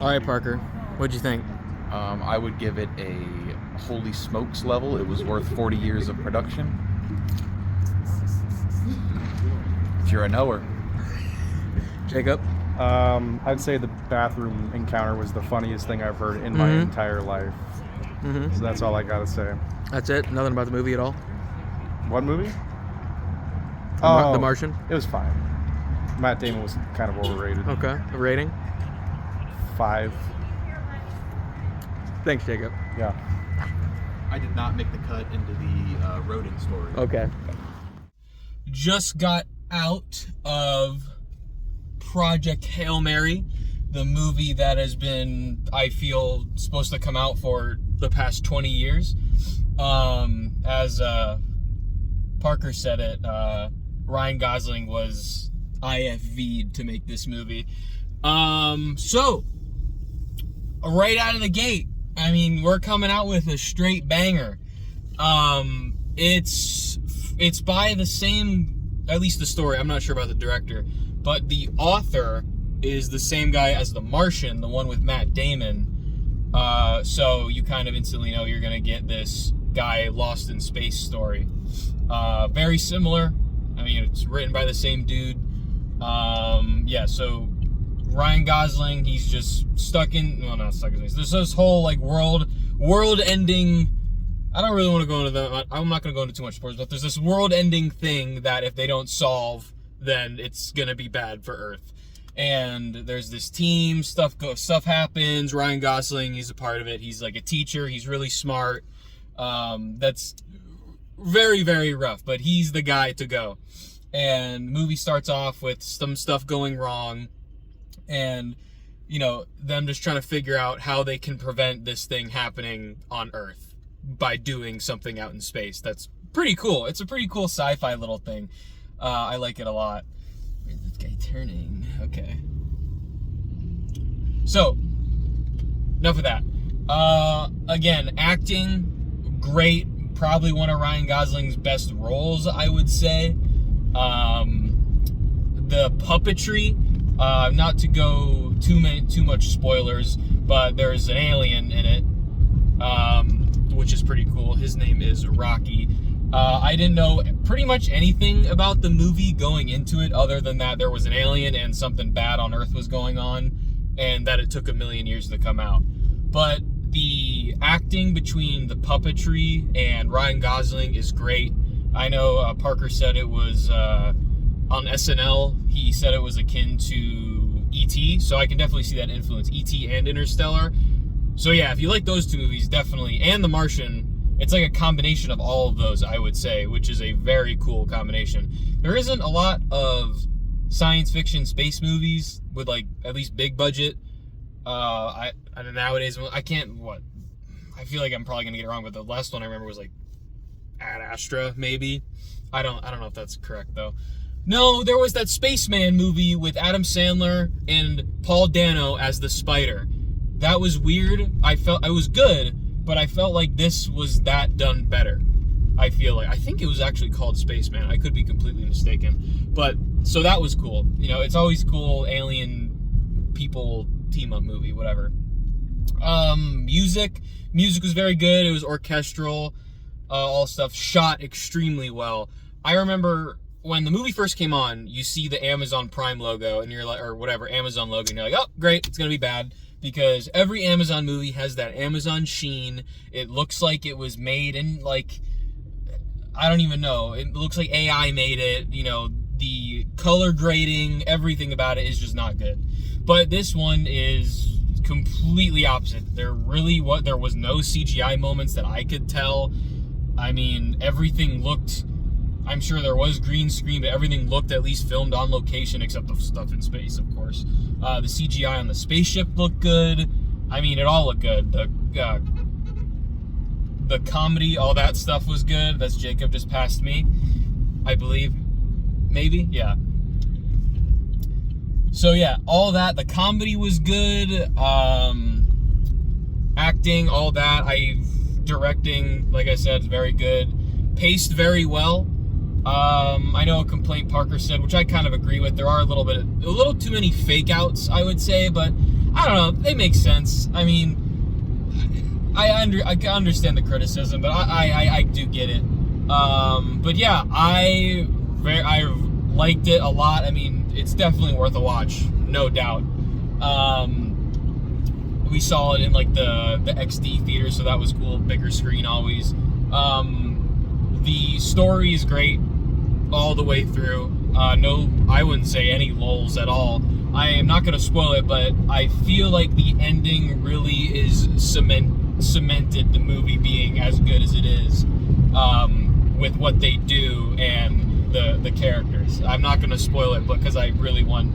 All right, Parker. What'd you think? I would give it a holy smokes level. It was worth 40 years of production. If you're a knower. Jacob? I'd say the bathroom encounter was the funniest thing I've heard in my entire life. So that's all I gotta say. That's it? Nothing about the movie at all? What movie? The Martian? It was fine. Matt Damon was kind of overrated. Okay. A rating? 5. Thanks, Jacob. Yeah. I did not make the cut into the rodent story. Okay. Just got out of Project Hail Mary, the movie that has been, I feel, supposed to come out for the past 20 years. As Parker said it, Ryan Gosling was IFV'd to make this movie. So, right out of the gate, I mean, we're coming out with a straight banger. It's by the same, at least the story, I'm not sure about the director, but the author is the same guy as The Martian, the one with Matt Damon. So you kind of instantly know you're gonna get this guy lost in space story. Very similar. I mean, it's written by the same dude. Yeah, so Ryan Gosling, he's just stuck in, well, not stuck in space. There's this whole like world-ending. I don't really want to go into that. I'm not going to go into too much spoilers, but there's this world-ending thing that if they don't solve, then it's going to be bad for Earth. And there's this team, stuff happens. Ryan Gosling, he's a part of it. He's like a teacher. He's really smart. That's very, very rough, but he's the guy to go. And movie starts off with some stuff going wrong, and them just trying to figure out how they can prevent this thing happening on Earth by doing something out in space. That's pretty cool. It's a pretty cool sci-fi little thing. I like it a lot. Where's this guy turning? Okay. So, enough of that. Again, acting, great. Probably one of Ryan Gosling's best roles, I would say. The puppetry, not to go too much spoilers, but there's an alien in it, which is pretty cool. His name is Rocky. I didn't know pretty much anything about the movie going into it, other than that there was an alien and something bad on Earth was going on, and that it took 1,000,000 years to come out. But the acting between the puppetry and Ryan Gosling is great. I know Parker said it was on SNL. He said it was akin to E.T., so I can definitely see that influence. E.T. and Interstellar. So yeah, if you like those two movies, definitely. And The Martian, it's like a combination of all of those, I would say, which is a very cool combination. There isn't a lot of science fiction space movies with like at least big budget. Nowadays, I feel like I'm probably gonna get it wrong, but the last one I remember was like Ad Astra, maybe. I don't know if that's correct though. No, there was that Spaceman movie with Adam Sandler and Paul Dano as the Spider. That was weird. I was good, but I felt like this was that done better. I think it was actually called Spaceman. I could be completely mistaken. But so that was cool. It's always cool, alien people team up movie, whatever. Music was very good. It was orchestral. All stuff shot extremely well. I remember when the movie first came on, you see the Amazon Prime logo, and you're like, or whatever, Amazon logo, and you're like, oh, great, it's gonna be bad. Because every Amazon movie has that Amazon sheen. It looks like it was made in, like, I don't even know. It looks like AI made it. The color grading, everything about it is just not good. But this one is completely opposite. There was no CGI moments that I could tell. I mean, everything looked, I'm sure there was green screen, but everything looked at least filmed on location, except the stuff in space, of course. The CGI on the spaceship looked good. I mean, it all looked good. The comedy, all that stuff was good. That's Jacob just passed me, I believe. Maybe? Yeah. So yeah, all that. The comedy was good. Acting, all that. Directing, like I said, is very good. Paced very well. I know a complaint Parker said, which I kind of agree with. There are a little too many fake outs, I would say, but I don't know. They make sense. I mean, I understand the criticism, but I do get it. But yeah, I liked it a lot. I mean, it's definitely worth a watch, no doubt. We saw it in like the XD theater, so that was cool. Bigger screen always. The story is great all the way through. No, I wouldn't say any lulls at all. I am not going to spoil it, but I feel like the ending really is cemented the movie being as good as it is, with what they do and the characters. I'm not going to spoil it because I really want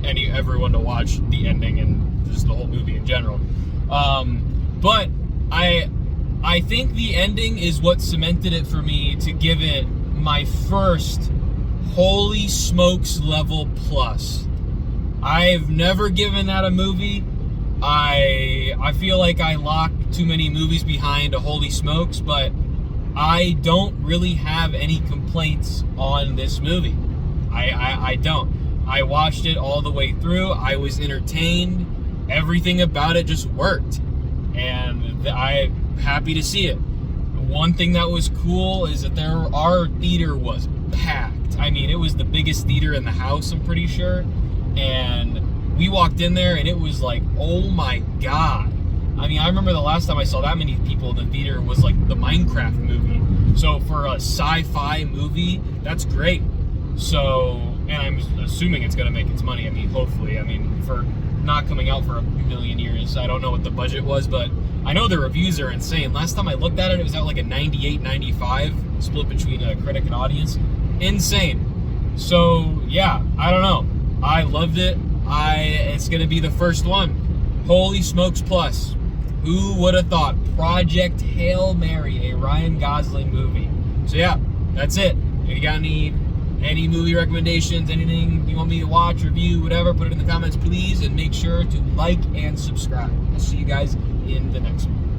everyone to watch the ending and just the whole movie in general. But I think the ending is what cemented it for me to give it my first holy smokes level plus. I've never given that a movie. I feel like I lock too many movies behind a holy smokes, but I don't really have any complaints on this movie. I don't. I watched it all the way through. I was entertained. Everything about it just worked. And I'm happy to see it. One thing that was cool is that our theater was packed. I mean, it was the biggest theater in the house, I'm pretty sure. And we walked in there and it was like, oh my God. I mean, I remember the last time I saw that many people in the theater was like the Minecraft movie. So for a sci-fi movie, that's great. So, and I'm assuming it's going to make its money. I mean, hopefully. I mean, for not coming out for a million years, I don't know what the budget was, but I know the reviews are insane. Last time I looked at it, it was at like a 98, 95, split between a critic and audience. Insane. So, yeah, I don't know. I loved it. It's going to be the first one. Holy Smokes Plus. Who would have thought? Project Hail Mary, a Ryan Gosling movie. So yeah, that's it. If you got any movie recommendations, anything you want me to watch, review, whatever, put it in the comments, please. And make sure to like and subscribe. I'll see you guys in the next one.